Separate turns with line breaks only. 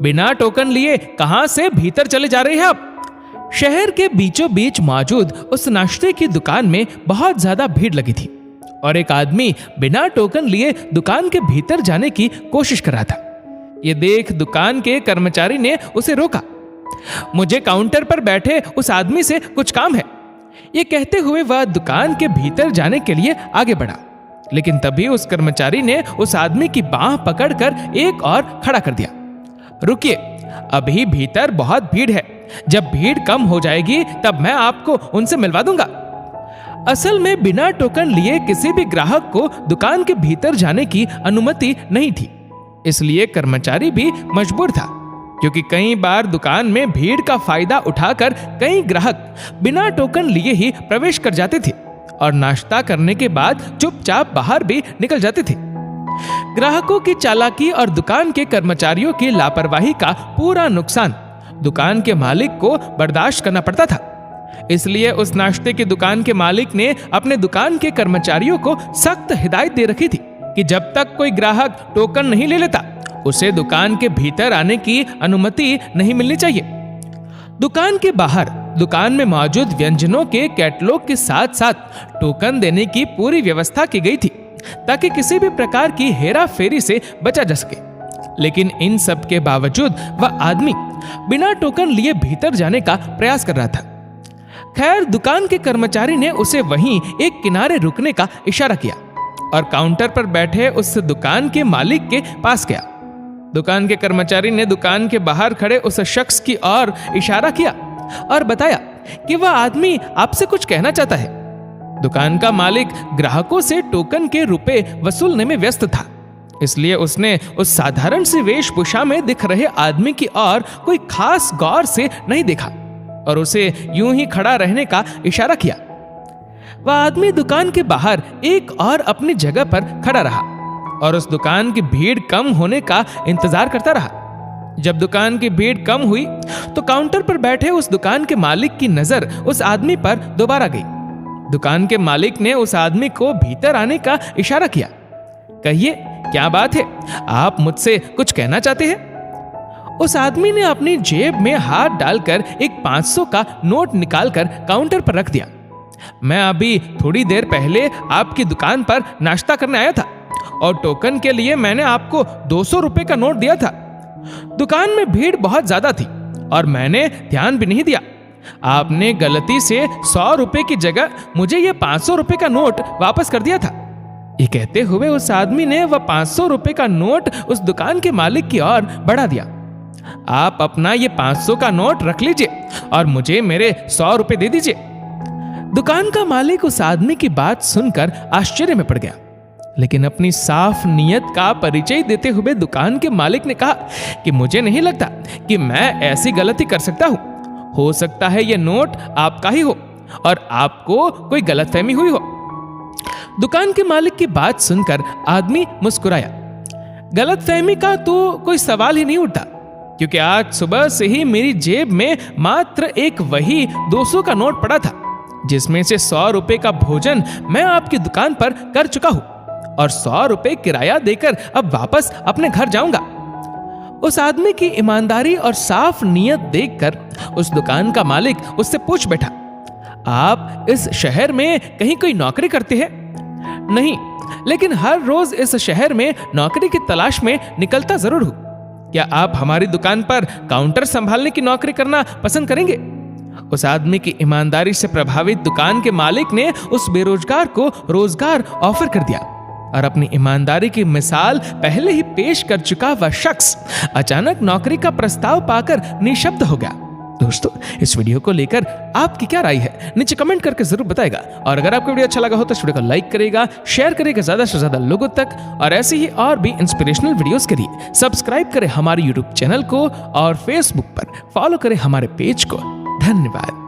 बिना टोकन लिए कहां से भीतर चले जा रहे हैं आप? शहर के बीचों बीच मौजूद उस नाश्ते की दुकान में बहुत ज्यादा भीड़ लगी थी और एक आदमी बिना टोकन लिए दुकान के भीतर जाने की कोशिश कर रहा था। ये देख दुकान के कर्मचारी ने उसे रोका। मुझे काउंटर पर बैठे उस आदमी से कुछ काम है, ये कहते हुए वह दुकान के भीतर जाने के लिए आगे बढ़ा, लेकिन तभी उस कर्मचारी ने उस आदमी की बांह पकड़कर एक और खड़ा कर दिया। रुकिए, अभी भीतर बहुत भीड़ है, जब भीड़ कम हो जाएगी तब मैं आपको उनसे मिलवा दूंगा। असल में बिना टोकन लिए किसी भी ग्राहक को दुकान के भीतर जाने की अनुमति नहीं थी, इसलिए कर्मचारी भी मजबूर था, क्योंकि कई बार दुकान में भीड़ का फायदा उठाकर कई ग्राहक बिना टोकन लिए ही प्रवेश कर जाते थे और नाश्ता करने के बाद चुपचाप बाहर भी निकल जाते थे। ग्राहकों की चालाकी और दुकान के कर्मचारियों की लापरवाही का पूरा नुकसान दुकान के मालिक को बर्दाश्त करना पड़ता था। इसलिए उस नाश्ते की दुकान के मालिक ने अपने दुकान के कर्मचारियों को सख्त हिदायत दे रखी थी कि जब तक कोई ग्राहक टोकन नहीं ले लेता उसे दुकान के भीतर आने की अनुमति नहीं मिलनी चाहिए। दुकान के बाहर दुकान में मौजूद व्यंजनों के कैटलॉग के साथ साथ टोकन देने की पूरी व्यवस्था की गई थी ताकि किसी भी प्रकार की हेरा फेरी से बचा जा सके। लेकिन इन सब के बावजूद वह आदमी बिना टोकन लिए भीतर जाने का प्रयास कर रहा था। खैर, दुकान के कर्मचारी ने उसे वहीं एक किनारे रुकने का इशारा किया और काउंटर पर बैठे उस दुकान के मालिक के पास गया। दुकान के कर्मचारी ने दुकान के बाहर खड़े उस शख्स की ओर इशारा किया और बताया कि वह आदमी आपसे कुछ कहना चाहता है। दुकान का मालिक ग्राहकों से टोकन के रुपए वसूलने में व्यस्त था, इसलिए उसने उस साधारण सी वेशभूषा में दिख रहे आदमी की ओर कोई खास गौर से नहीं देखा और उसे यूं ही खड़ा रहने का इशारा किया। वह आदमी दुकान के बाहर एक और अपनी जगह पर खड़ा रहा और उस दुकान की भीड़ कम होने का इंतजार करता रहा। जब दुकान की भीड़ कम हुई तो काउंटर पर बैठे उस दुकान के मालिक की नजर उस आदमी पर दोबारा गई। दुकान के मालिक ने उस आदमी को भीतर आने का इशारा किया। कहिए, क्या बात है? आप मुझसे कुछ कहना चाहते हैं? उस आदमी ने अपनी जेब में हाथ डालकर एक 500 का नोट निकालकर काउंटर पर रख दिया। मैं अभी थोड़ी देर पहले आपकी दुकान पर नाश्ता करने आया था और टोकन के लिए मैंने आपको 200 रुपए का नोट दिया था। दुकान में भीड़ बहुत ज्यादा थी और मैंने ध्यान भी नहीं दिया। आपने गलती से 100 रुपए की जगह मुझे ये 500 रुपए का नोट वापस कर दिया था। ये कहते हुए उस आदमी ने वह 500 रुपए का नोट उस दुकान के मालिक की ओर बढ़ा दिया। आप अपना ये 500 का नोट रख लीजिए और मुझे मेरे 100 रुपए दे दीजिए। दुकान का मालिक उस आदमी की बात सुनकर आश्चर्य में पड़ गया, लेकिन अपनी साफ नीयत का परिचय देते हुए दुकान के मालिक ने कहा कि मुझे नहीं लगता कि मैं ऐसी गलती कर सकता हूं। हो सकता है ये नोट आपका ही हो और आपको कोई गलतफहमी हुई हो। दुकान के मालिक की बात सुनकर आदमी मुस्कुराया। गलतफहमी का तो कोई सवाल ही नहीं उठता, क्योंकि आज सुबह से ही मेरी जेब में मात्र एक वही 200 का नोट पड़ा था, जिसमें से 100 रुपए का भोजन मैं आपकी दुकान पर कर चुका हूं और 100 रुपए किराया देकर अब वापस अपने घर जाऊंगा। उस आदमी की ईमानदारी और साफ नियत देखकर उस दुकान का मालिक उससे पूछ बैठा, आप इस शहर में कहीं कोई नौकरी करते हैं? नहीं, लेकिन हर रोज इस शहर में नौकरी की तलाश में निकलता जरूर हूं। क्या आप हमारी दुकान पर काउंटर संभालने की नौकरी करना पसंद करेंगे? उस आदमी की ईमानदारी से प्रभावित दुकान के मालिक ने उस बेरोजगार को रोजगार ऑफर कर दिया और अपनी ईमानदारी की मिसाल पहले ही पेश कर चुका वह शख्स अचानक नौकरी का प्रस्ताव पाकर निशब्द हो गया। दोस्तों, इस वीडियो को लेकर आपकी क्या राय है नीचे कमेंट करके जरूर बताएगा, और अगर आपको वीडियो अच्छा लगा हो तो इस वीडियो को लाइक करेगा, शेयर करेगा ज्यादा से ज्यादा लोगों तक, और ऐसे ही और भी इंस्पिरेशनल वीडियोस के लिए सब्सक्राइब करें हमारे यूट्यूब चैनल को और फेसबुक पर फॉलो करें हमारे पेज को। धन्यवाद।